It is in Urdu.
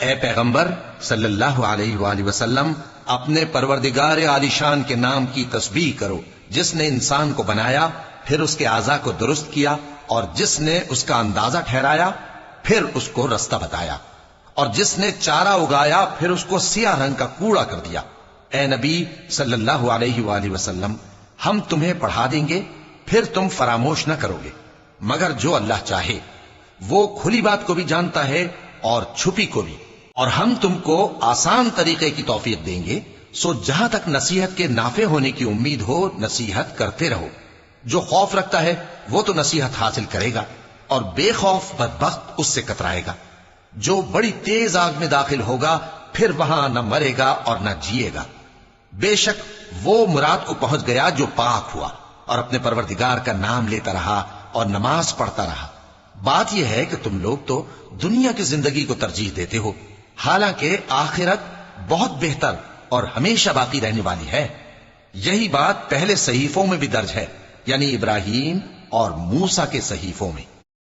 اے پیغمبر صلی اللہ علیہ وآلہ وسلم، اپنے پروردگار عالی شان کے نام کی تسبیح کرو، جس نے انسان کو بنایا، پھر اس کے اعضاء کو درست کیا، اور جس نے اس کا اندازہ ٹھہرایا، پھر اس کو رستہ بتایا، اور جس نے چارہ اگایا، پھر اس کو سیاہ رنگ کا کوڑا کر دیا۔ اے نبی صلی اللہ علیہ وآلہ وسلم، ہم تمہیں پڑھا دیں گے، پھر تم فراموش نہ کرو گے، مگر جو اللہ چاہے۔ وہ کھلی بات کو بھی جانتا ہے اور چھپی کو بھی، اور ہم تم کو آسان طریقے کی توفیق دیں گے، سو جہاں تک نصیحت کے نافع ہونے کی امید ہو، نصیحت کرتے رہو۔ جو خوف رکھتا ہے وہ تو نصیحت حاصل کرے گا، اور بے خوف بدبخت اس سے کترائے گا۔ جو بڑی تیز آگ میں داخل ہوگا، پھر وہاں نہ مرے گا اور نہ جیے گا۔ بے شک وہ مراد کو پہنچ گیا جو پاک ہوا، اور اپنے پروردگار کا نام لیتا رہا اور نماز پڑھتا رہا۔ بات یہ ہے کہ تم لوگ تو دنیا کی زندگی کو ترجیح دیتے ہو، حالانکہ آخرت بہت بہتر اور ہمیشہ باقی رہنے والی ہے۔ یہی بات پہلے صحیفوں میں بھی درج ہے، یعنی ابراہیم اور موسیٰ کے صحیفوں میں۔